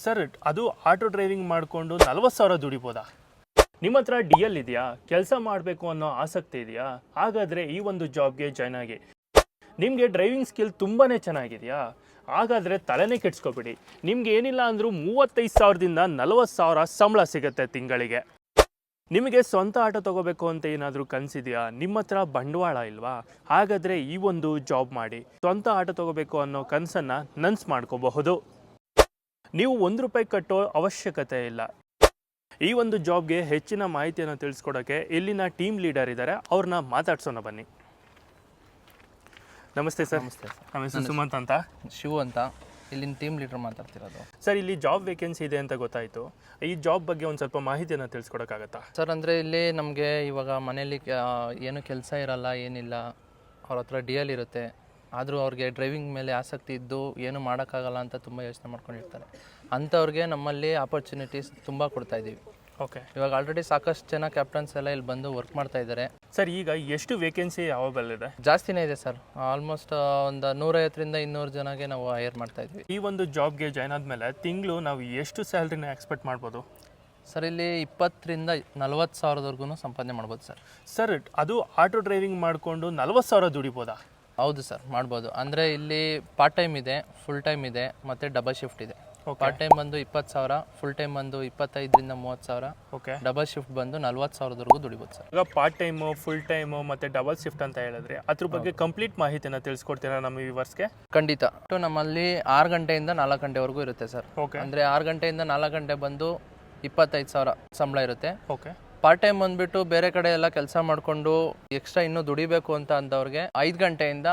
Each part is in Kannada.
ಸರ್ ಅದು ಆಟೋ ಡ್ರೈವಿಂಗ್ ಮಾಡಿಕೊಂಡು 40,000 ದುಡಿಬೋದಾ? ನಿಮ್ಮ ಹತ್ರ ಡಿ ಎಲ್ ಇದೆಯಾ? ಕೆಲಸ ಮಾಡಬೇಕು ಅನ್ನೋ ಆಸಕ್ತಿ ಇದೆಯಾ? ಹಾಗಾದರೆ ಈ ಒಂದು ಜಾಬ್ಗೆ ಜಾಯ್ನ್ ಆಗಿ. ನಿಮಗೆ ಡ್ರೈವಿಂಗ್ ಸ್ಕಿಲ್ ತುಂಬಾ ಚೆನ್ನಾಗಿದೆಯಾ? ಹಾಗಾದರೆ ತಲೆನೇ ಕೆಡ್ಸ್ಕೊಬೇಡಿ. ನಿಮ್ಗೆ ಏನಿಲ್ಲ ಅಂದರೂ 35,000ದಿಂದ 40,000 ಸಂಬಳ ಸಿಗುತ್ತೆ ತಿಂಗಳಿಗೆ. ನಿಮಗೆ ಸ್ವಂತ ಆಟೋ ತೊಗೋಬೇಕು ಅಂತ ಏನಾದರೂ ಕನಸಿದೆಯಾ? ನಿಮ್ಮ ಹತ್ರ ಬಂಡವಾಳ ಇಲ್ವಾ? ಹಾಗಾದರೆ ಈ ಒಂದು ಜಾಬ್ ಮಾಡಿ ಸ್ವಂತ ಆಟೋ ತೊಗೋಬೇಕು ಅನ್ನೋ ಕನಸನ್ನು ನನಸು ಮಾಡ್ಕೋಬಹುದು. ನೀವು ₹1 ಕಟ್ಟೋ ಅವಶ್ಯಕತೆ ಇಲ್ಲ. ಈ ಒಂದು ಜಾಬ್ಗೆ ಹೆಚ್ಚಿನ ಮಾಹಿತಿಯನ್ನು ತಿಳಿಸ್ಕೊಡೋಕ್ಕೆ ಇಲ್ಲಿನ ಟೀಮ್ ಲೀಡರ್ ಇದ್ದಾರೆ, ಅವ್ರನ್ನ ಮಾತಾಡ್ಸೋಣ ಬನ್ನಿ. ನಮಸ್ತೆ ಸರ್. ನಮಸ್ತೆ ಸರ್. ನಮ್ಮ ಹೆಸರು ಸುಮಂತ್ ಅಂತ. ಶಿವು ಅಂತ, ಇಲ್ಲಿನ ಟೀಮ್ ಲೀಡರ್ ಮಾತಾಡ್ತಿರೋದು. ಸರ್, ಇಲ್ಲಿ ಜಾಬ್ ವೇಕೆನ್ಸಿ ಇದೆ ಅಂತ ಗೊತ್ತಾಯಿತು. ಈ ಜಾಬ್ ಬಗ್ಗೆ ಒಂದು ಸ್ವಲ್ಪ ಮಾಹಿತಿಯನ್ನು ತಿಳಿಸ್ಕೊಡೋಕ್ಕಾಗತ್ತಾ? ಸರ್, ಅಂದರೆ ಇಲ್ಲಿ ನಮಗೆ ಇವಾಗ ಮನೇಲಿ ಏನು ಕೆಲಸ ಇರಲ್ಲ, ಏನಿಲ್ಲ. ಅವ್ರ ಹತ್ರ ಡಿ ಎಲ್ ಇರುತ್ತೆ, ಆದರೂ ಅವ್ರಿಗೆ ಡ್ರೈವಿಂಗ್ ಮೇಲೆ ಆಸಕ್ತಿ ಇದ್ದು ಏನು ಮಾಡೋಕ್ಕಾಗಲ್ಲ ಅಂತ ತುಂಬ ಯೋಚನೆ ಮಾಡ್ಕೊಂಡಿರ್ತಾರೆ. ಅಂಥವ್ರಿಗೆ ನಮ್ಮಲ್ಲಿ ಆಪರ್ಚುನಿಟೀಸ್ ತುಂಬ ಕೊಡ್ತಾಯಿದ್ದೀವಿ. ಓಕೆ. ಇವಾಗ ಆಲ್ರೆಡಿ ಸಾಕಷ್ಟು ಜನ ಕ್ಯಾಪ್ಟನ್ಸ್ ಎಲ್ಲ ಇಲ್ಲಿ ಬಂದು ವರ್ಕ್ ಮಾಡ್ತಾ ಇದ್ದಾರೆ. ಸರ್, ಈಗ ಎಷ್ಟು ವೇಕೆನ್ಸಿ ಅವೈಲೇಬಲ್ ಇದೆ? ಜಾಸ್ತಿನೇ ಇದೆ ಸರ್. ಆಲ್ಮೋಸ್ಟ್ ಒಂದು 150ರಿಂದ 200 ಜನಗೆ ನಾವು ಹೈರ್ ಮಾಡ್ತಾ ಇದ್ವಿ. ಈ ಒಂದು ಜಾಬ್ಗೆ ಜಾಯ್ನ್ ಆದಮೇಲೆ ತಿಂಗಳು ನಾವು ಎಷ್ಟು ಸ್ಯಾಲ್ರಿನ ಎಕ್ಸ್ಪೆಕ್ಟ್ ಮಾಡ್ಬೋದು? ಸರ್, ಇಲ್ಲಿ 20ರಿಂದ 40,000ವರೆಗೂ ಸಂಪಾದನೆ ಮಾಡ್ಬೋದು ಸರ್. ಸರ್, ಅದು ಆಟೋ ಡ್ರೈವಿಂಗ್ ಮಾಡಿಕೊಂಡು 40,000 ದುಡಿಬೋದಾ? ಹೌದು ಸರ್, ಮಾಡ್ಬೋದು. ಅಂದರೆ ಇಲ್ಲಿ ಪಾರ್ಟ್ ಟೈಮ್ ಇದೆ, ಫುಲ್ ಟೈಮ್ ಇದೆ, ಮತ್ತು ಡಬಲ್ ಶಿಫ್ಟ್ ಇದೆ. ಪಾರ್ಟ್ ಟೈಮ್ ಬಂದು 20,000, ಫುಲ್ ಟೈಮ್ ಬಂದು 25ರಿಂದ 30,000. ಓಕೆ. ಡಬಲ್ ಶಿಫ್ಟ್ ಬಂದು 40,000ವರೆಗೂ ದುಡಿಬೋದು ಸರ್. ಈಗ ಪಾರ್ಟ್ ಟೈಮು, ಫುಲ್ ಟೈಮು ಮತ್ತು ಡಬಲ್ ಶಿಫ್ಟ್ ಅಂತ ಹೇಳಿದ್ರೆ ಅದ್ರ ಬಗ್ಗೆ ಕಂಪ್ಲೀಟ್ ಮಾಹಿತಿನ ತಿಳಿಸ್ಕೊಡ್ತೀರಾ ನಮ್ಮ ವ್ಯೂವರ್ಸ್ಗೆ? ಖಂಡಿತ. ನಮ್ಮಲ್ಲಿ 6 ಗಂಟೆಯಿಂದ 4 ಗಂಟೆವರೆಗೂ ಇರುತ್ತೆ ಸರ್. ಓಕೆ. ಅಂದರೆ 6 ಗಂಟೆಯಿಂದ 4 ಗಂಟೆ ಬಂದು 25,000 ಸಂಬಳ ಇರುತ್ತೆ. ಓಕೆ. ಪಾರ್ಟ್ ಟೈಮ್ ಬಂದುಬಿಟ್ಟು ಬೇರೆ ಕಡೆ ಎಲ್ಲ ಕೆಲಸ ಮಾಡಿಕೊಂಡು ಎಕ್ಸ್ಟ್ರಾ ಇನ್ನೂ ದುಡಿಬೇಕು ಅಂತ ಅಂದವ್ರಿಗೆ 5 ಗಂಟೆಯಿಂದ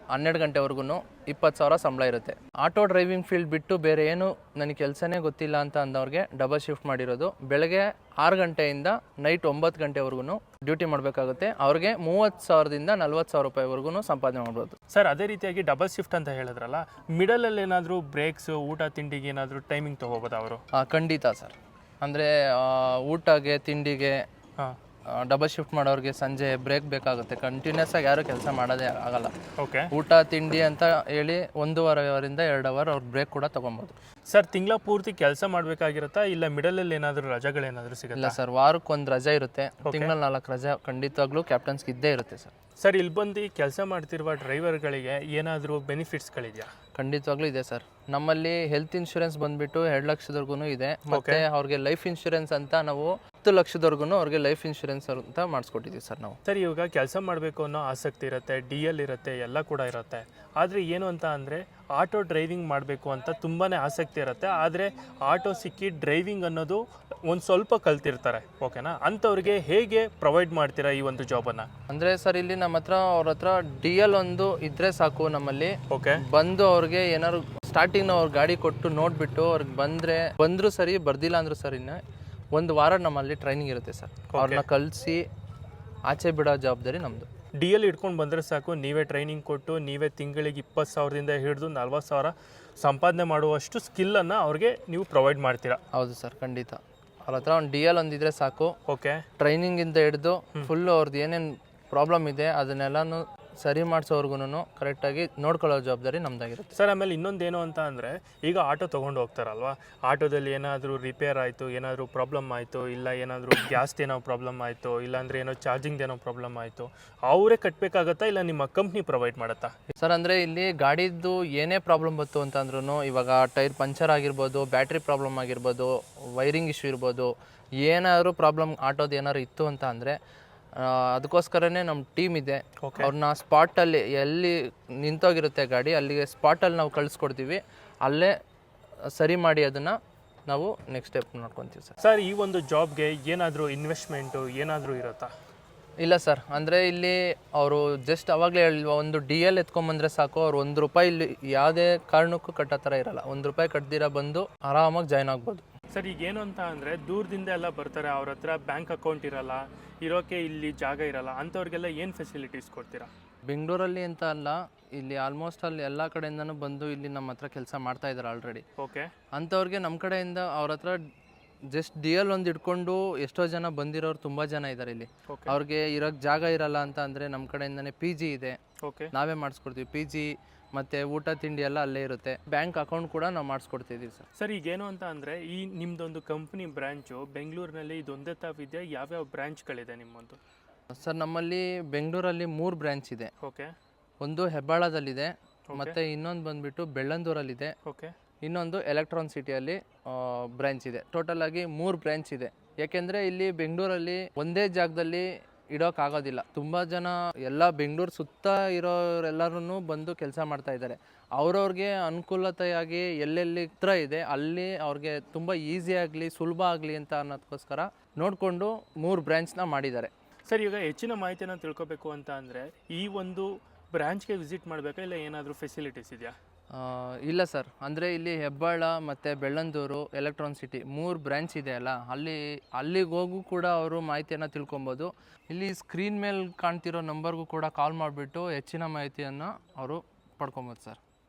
12 ಗಂಟೆವರೆಗೂ 20,000 ಸಂಬಳ ಇರುತ್ತೆ. ಆಟೋ ಡ್ರೈವಿಂಗ್ ಫೀಲ್ಡ್ ಬಿಟ್ಟು ಬೇರೆ ಏನು ನನಗೆ ಕೆಲಸನೇ ಗೊತ್ತಿಲ್ಲ ಅಂತ ಅಂದವ್ರಿಗೆ ಡಬಲ್ ಶಿಫ್ಟ್ ಮಾಡಿರೋದು. ಬೆಳಗ್ಗೆ 6 ಗಂಟೆಯಿಂದ ನೈಟ್ 9 ಗಂಟೆವರೆಗೂ ಡ್ಯೂಟಿ ಮಾಡಬೇಕಾಗುತ್ತೆ. ಅವ್ರಿಗೆ 30,000ದಿಂದ 40,000 ರೂಪಾಯಿವರೆಗೂ ಸಂಪಾದನೆ ಮಾಡ್ಬೋದು. ಸರ್, ಅದೇ ರೀತಿಯಾಗಿ ಡಬಲ್ ಶಿಫ್ಟ್ ಅಂತ ಹೇಳಿದ್ರಲ್ಲ, ಮಿಡಲಲ್ಲಿ ಏನಾದರೂ ಬ್ರೇಕ್ಸ್, ಊಟ ತಿಂಡಿಗೆ ಏನಾದರೂ ಟೈಮಿಂಗ್ ತೊಗೋಬೋದಾ ಅವರು? ಖಂಡಿತ ಸರ್. ಅಂದರೆ ಊಟಗೆ, ತಿಂಡಿಗೆ, ಹಾಂ, ಡಬಲ್ ಶಿಫ್ಟ್ ಮಾಡೋರಿಗೆ ಸಂಜೆ ಬ್ರೇಕ್ ಬೇಕಾಗುತ್ತೆ. ಕಂಟಿನ್ಯೂಸ್ ಆಗಿ ಯಾರೂ ಕೆಲಸ ಮಾಡೋದೇ ಆಗಲ್ಲ. ಓಕೆ. ಊಟ ತಿಂಡಿ ಅಂತ ಹೇಳಿ 1.5 ಅವರಿಂದ 2 ಅವರ್ ಅವ್ರು ಬ್ರೇಕ್ ಕೂಡ ತೊಗೊಬೋದು. ಸರ್, ತಿಂಗಳ ಪೂರ್ತಿ ಕೆಲಸ ಮಾಡಬೇಕಾಗಿರುತ್ತಾ, ಇಲ್ಲ ಮಿಡಲಲ್ಲಿ ಏನಾದರೂ ರಜೆಗಳೇನಾದರೂ ಸಿಗುತ್ತೆ? ಇಲ್ಲ ಸರ್, ವಾರಕ್ಕೊಂದು ರಜೆ ಇರುತ್ತೆ. ತಿಂಗಳಲ್ಲಿ 4 ರಜೆ ಖಂಡಿತವಾಗ್ಲೂ ಕ್ಯಾಪ್ಟನ್ಸ್ಗೆ ಇದ್ದೇ ಇರುತ್ತೆ ಸರ್. ಸರ್, ಇಲ್ಲಿ ಬಂದು ಕೆಲಸ ಮಾಡ್ತಿರುವ ಡ್ರೈವರ್ಗಳಿಗೆ ಏನಾದರೂ ಬೆನಿಫಿಟ್ಸ್ಗಳಿದೆಯಾ? ಖಂಡಿತವಾಗ್ಲೂ ಇದೆ ಸರ್. ನಮ್ಮಲ್ಲಿ ಹೆಲ್ತ್ ಇನ್ಶೂರೆನ್ಸ್ ಬಂದುಬಿಟ್ಟು 2 ಲಕ್ಷದವರೆಗೂ ಇದೆ. ಮತ್ತು ಅವ್ರಿಗೆ ಲೈಫ್ ಇನ್ಶೂರೆನ್ಸ್ ಅಂತ ನಾವು 10 ಲಕ್ಷದವರೆಗೂ ಅವ್ರಿಗೆ ಲೈಫ್ ಇನ್ಶೂರೆನ್ಸ್ ಅಂತ ಮಾಡಿಸ್ಕೊಟ್ಟಿದ್ದೀವಿ ಸರ್ ನಾವು. ಸರ್, ಇವಾಗ ಕೆಲಸ ಮಾಡಬೇಕು ಅನ್ನೋ ಆಸಕ್ತಿ ಇರುತ್ತೆ, ಡಿ ಎಲ್ ಇರುತ್ತೆ, ಎಲ್ಲ ಕೂಡ ಇರುತ್ತೆ. ಆದರೆ ಏನು ಅಂತ ಅಂದರೆ ಆಟೋ ಡ್ರೈವಿಂಗ್ ಮಾಡಬೇಕು ಅಂತ ತುಂಬಾ ಆಸಕ್ತಿ ಇರುತ್ತೆ. ಆದರೆ ಆಟೋ ಸಿಕ್ಕಿ ಡ್ರೈವಿಂಗ್ ಅನ್ನೋದು ಒಂದು ಸ್ವಲ್ಪ ಕಲ್ತಿರ್ತಾರೆ. ಓಕೆನಾ? ಅಂಥವ್ರಿಗೆ ಹೇಗೆ ಪ್ರೊವೈಡ್ ಮಾಡ್ತೀರಾ ಈ ಒಂದು ಜಾಬನ್ನು? ಅಂದರೆ ಸರ್, ಇಲ್ಲಿ ನಮ್ಮ ಹತ್ರ ಅವ್ರ ಹತ್ರ ಡಿ ಎಲ್ ಒಂದು ಇದ್ದರೆ ಸಾಕು ನಮ್ಮಲ್ಲಿ. ಓಕೆ. ಬಂದು ಅವ್ರಿಗೆ ಏನಾದ್ರು ಸ್ಟಾರ್ಟಿಂಗ್ ಅವ್ರ ಗಾಡಿ ಕೊಟ್ಟು ನೋಡಿಬಿಟ್ಟು ಅವ್ರಿಗೆ ಬಂದರೂ ಸರಿ, ಬರ್ದಿಲ್ಲ ಅಂದರೂ ಸರಿನ 1 ವಾರ ನಮ್ಮಲ್ಲಿ ಟ್ರೈನಿಂಗ್ ಇರುತ್ತೆ ಸರ್. ಅವ್ರನ್ನ ಕಲಿಸಿ ಆಚೆ ಬಿಡೋ ಜವಾಬ್ದಾರಿ ನಮ್ಮದು. ಡಿ ಎಲ್ ಇಟ್ಕೊಂಡು ಬಂದರೆ ಸಾಕು, ನೀವೇ ಟ್ರೈನಿಂಗ್ ಕೊಟ್ಟು ನೀವೇ ತಿಂಗಳಿಗೆ 20,000ದಿಂದ ಹಿಡಿದು 40,000 ಸಂಪಾದನೆ ಮಾಡುವಷ್ಟು ಸ್ಕಿಲ್ಲನ್ನು ಅವ್ರಿಗೆ ನೀವು ಪ್ರೊವೈಡ್ ಮಾಡ್ತೀರಾ? ಹೌದು ಸರ್, ಖಂಡಿತ. ಅವ್ರ ಹತ್ರ ಒಂದು ಡಿ ಎಲ್ ಒಂದಿದ್ರೆ ಸಾಕು. ಓಕೆ. ಟ್ರೈನಿಂಗಿಂದ ಹಿಡಿದು ಫುಲ್ಲು ಅವ್ರದ್ದು ಏನೇನು ಪ್ರಾಬ್ಲಮ್ ಇದೆ ಅದನ್ನೆಲ್ಲನೂ ಸರಿ ಮಾಡಿಸೋರ್ಗು ಕರೆಕ್ಟಾಗಿ ನೋಡ್ಕೊಳ್ಳೋ ಜವಾಬ್ದಾರಿ ನಮ್ಮದಾಗಿರುತ್ತೆ ಸರ್. ಆಮೇಲೆ ಇನ್ನೊಂದೇನು ಅಂತ ಅಂದರೆ, ಈಗ ಆಟೋ ತೊಗೊಂಡು ಹೋಗ್ತಾರಲ್ವ, ಆಟೋದಲ್ಲಿ ಏನಾದರೂ ರಿಪೇರ್ ಆಯಿತು, ಏನಾದರೂ ಪ್ರಾಬ್ಲಮ್ ಆಯಿತು, ಇಲ್ಲ ಏನಾದರೂ ಗ್ಯಾಸ್ದೇನೋ ಪ್ರಾಬ್ಲಮ್ ಆಯಿತು, ಇಲ್ಲಾಂದರೆ ಏನೋ ಚಾರ್ಜಿಂಗ್ದೇನೋ ಪ್ರಾಬ್ಲಮ್ ಆಯಿತು, ಅವರೇ ಕಟ್ಟಬೇಕಾಗತ್ತಾ, ಇಲ್ಲ ನಿಮ್ಮ ಕಂಪ್ನಿ ಪ್ರೊವೈಡ್ ಮಾಡುತ್ತಾ? ಸರ್, ಅಂದರೆ ಇಲ್ಲಿ ಗಾಡಿದ್ದು ಏನೇ ಪ್ರಾಬ್ಲಮ್ ಬಂತು ಅಂತಂದ್ರೂ, ಇವಾಗ ಟೈರ್ ಪಂಚರ್ ಆಗಿರ್ಬೋದು, ಬ್ಯಾಟ್ರಿ ಪ್ರಾಬ್ಲಮ್ ಆಗಿರ್ಬೋದು, ವೈರಿಂಗ್ ಇಶ್ಯೂ ಇರ್ಬೋದು, ಏನಾದರೂ ಪ್ರಾಬ್ಲಮ್ ಆಟೋದು ಏನಾದ್ರು ಇತ್ತು ಅಂತ ಅಂದರೆ ಅದಕ್ಕೋಸ್ಕರನೇ ನಮ್ಮ ಟೀಮ್ ಇದೆ. ಅವ್ರನ್ನ ಸ್ಪಾಟಲ್ಲಿ ಎಲ್ಲಿ ನಿಂತೋಗಿರುತ್ತೆ ಗಾಡಿ, ಅಲ್ಲಿಗೆ ಸ್ಪಾಟಲ್ಲಿ ನಾವು ಕಳಿಸ್ಕೊಡ್ತೀವಿ. ಅಲ್ಲೇ ಸರಿ ಮಾಡಿ ಅದನ್ನು ನಾವು ನೆಕ್ಸ್ಟ್ ಸ್ಟೆಪ್ ನೋಡ್ಕೊತೀವಿ ಸರ್. ಸರ್, ಈ ಒಂದು ಜಾಬ್ಗೆ ಏನಾದರೂ ಇನ್ವೆಸ್ಟ್ಮೆಂಟು ಏನಾದರೂ ಇರುತ್ತಾ? ಇಲ್ಲ ಸರ್, ಅಂದರೆ ಇಲ್ಲಿ ಅವರು ಜಸ್ಟ್ ಅವಾಗಲೇ ಒಂದು ಡಿ ಎಲ್ ಎತ್ಕೊಂಬಂದರೆ ಸಾಕು. ಅವ್ರು ₹1 ಇಲ್ಲಿ ಯಾವುದೇ ಕಾರಣಕ್ಕೂ ಕಟ್ಟೋ ಥರ ಇರಲ್ಲ. ₹1 ಕಟ್ದಿರ ಬಂದು ಆರಾಮಾಗಿ ಜಾಯ್ನ್ ಆಗ್ಬೋದು. ಸರ್, ಈಗ ಏನು ಅಂತ ಅಂದರೆ ದೂರದಿಂದ ಎಲ್ಲ ಬರ್ತಾರೆ, ಅವ್ರ ಹತ್ರ ಬ್ಯಾಂಕ್ ಅಕೌಂಟ್ ಇರಲ್ಲ, ಇರೋಕ್ಕೆ ಇಲ್ಲಿ ಜಾಗ ಇರಲ್ಲ, ಅಂಥವ್ರಿಗೆಲ್ಲ ಏನು ಫೆಸಿಲಿಟೀಸ್ ಕೊಡ್ತೀರಾ? ಬೆಂಗಳೂರಲ್ಲಿ ಅಂತ ಅಲ್ಲ, ಇಲ್ಲಿ ಆಲ್ಮೋಸ್ಟ್ ಅಲ್ಲಿ ಎಲ್ಲ ಕಡೆಯಿಂದನೂ ಬಂದು ಇಲ್ಲಿ ನಮ್ಮ ಹತ್ರ ಕೆಲಸ ಮಾಡ್ತಾ ಇದ್ದಾರೆ ಆಲ್ರೆಡಿ. ಓಕೆ. ಅಂಥವ್ರಿಗೆ ನಮ್ಮ ಕಡೆಯಿಂದ ಅವ್ರ ಹತ್ರ ಜಸ್ಟ್ ಡಿ ಎಲ್ ಒಂದು ಇಟ್ಕೊಂಡು ಎಷ್ಟೋ ಜನ ಬಂದಿರೋರು ತುಂಬ ಜನ ಇದ್ದಾರೆ ಇಲ್ಲಿ. ಅವ್ರಿಗೆ ಇರೋಕ್ಕೆ ಜಾಗ ಇರಲ್ಲ ಅಂತ ಅಂದರೆ ನಮ್ಮ ಕಡೆಯಿಂದನೇ ಪಿ ಜಿ ಇದೆ. ಓಕೆ. ನಾವೇ ಮಾಡಿಸ್ಕೊಡ್ತೀವಿ. ಪಿ ಜಿ ಮತ್ತು ಊಟ ತಿಂಡಿ ಎಲ್ಲ ಅಲ್ಲೇ ಇರುತ್ತೆ. ಬ್ಯಾಂಕ್ ಅಕೌಂಟ್ ಕೂಡ ನಾವು ಮಾಡಿಸ್ಕೊಡ್ತಿದ್ದೀವಿ ಸರ್. ಸರ್ ಈಗೇನು ಅಂತ ಅಂದರೆ ಈ ನಿಮ್ಮದೊಂದು ಕಂಪ್ನಿ ಬ್ರ್ಯಾಂಚು ಬೆಂಗಳೂರಿನಲ್ಲಿ ಇದೊಂದೇ ತಾವಿದೆಯಾ, ಯಾವ್ಯಾವ ಬ್ರ್ಯಾಂಚ್ಗಳಿದೆ ನಿಮ್ಮೊಂದು? ಸರ್ ನಮ್ಮಲ್ಲಿ ಬೆಂಗಳೂರಲ್ಲಿ 3 ಬ್ರ್ಯಾಂಚ್ ಇದೆ. ಓಕೆ ಒಂದು ಹೆಬ್ಬಾಳದಲ್ಲಿದೆ, ಮತ್ತು ಇನ್ನೊಂದು ಬಂದುಬಿಟ್ಟು ಬೆಳ್ಳಂದೂರಲ್ಲಿದೆ, ಓಕೆ ಇನ್ನೊಂದು ಎಲೆಕ್ಟ್ರಾನ್ ಸಿಟಿಯಲ್ಲಿ ಬ್ರ್ಯಾಂಚ್ ಇದೆ. ಟೋಟಲ್ ಆಗಿ 3 ಬ್ರ್ಯಾಂಚ್ ಇದೆ. ಯಾಕೆಂದರೆ ಇಲ್ಲಿ ಬೆಂಗಳೂರಲ್ಲಿ ಒಂದೇ ಜಾಗದಲ್ಲಿ ಇಡೋಕ್ಕಾಗೋದಿಲ್ಲ. ತುಂಬ ಜನ ಎಲ್ಲ ಬೆಂಗಳೂರು ಸುತ್ತ ಇರೋರೆಲ್ಲರೂ ಬಂದು ಕೆಲಸ ಮಾಡ್ತಾ ಇದ್ದಾರೆ. ಅವ್ರವ್ರಿಗೆ ಅನುಕೂಲತೆಯಾಗಿ ಎಲ್ಲೆಲ್ಲಿ ಹತ್ರ ಇದೆ ಅಲ್ಲಿ ಅವ್ರಿಗೆ ತುಂಬ ಈಸಿ ಆಗಲಿ, ಸುಲಭ ಆಗಲಿ ಅಂತ ಅನ್ನೋದಕ್ಕೋಸ್ಕರ ನೋಡಿಕೊಂಡು 3 ಬ್ರ್ಯಾಂಚ್ನ ಮಾಡಿದ್ದಾರೆ. ಸರ್ ಈಗ ಹೆಚ್ಚಿನ ಮಾಹಿತಿಯನ್ನು ತಿಳ್ಕೊಬೇಕು ಅಂತ ಅಂದರೆ ಈ ಒಂದು ಬ್ರ್ಯಾಂಚ್ಗೆ ವಿಸಿಟ್ ಮಾಡಬೇಕಾ, ಇಲ್ಲ ಏನಾದರೂ ಫೆಸಿಲಿಟೀಸ್ ಇದೆಯಾ? ಇಲ್ಲ ಸರ್, ಅಂದರೆ ಇಲ್ಲಿ ಹೆಬ್ಬಾಳ ಮತ್ತು ಬೆಳ್ಳಂದೂರು, ಎಲೆಕ್ಟ್ರಾನ್ ಸಿಟಿ 3 ಬ್ರ್ಯಾಂಚ್ ಇದೆ ಅಲ್ಲ, ಅಲ್ಲಿಗೆ ಹೋಗೂ ಕೂಡ ಅವರು ಮಾಹಿತಿಯನ್ನು ತಿಳ್ಕೊಬೋದು. ಇಲ್ಲಿ ಸ್ಕ್ರೀನ್ ಮೇಲೆ ಕಾಣ್ತಿರೋ ನಂಬರ್ಗೂ ಕೂಡ ಕಾಲ್ ಮಾಡಿಬಿಟ್ಟು ಹೆಚ್ಚಿನ ಮಾಹಿತಿಯನ್ನು ಅವರು ಪಡ್ಕೊಬೋದು ಸರ್.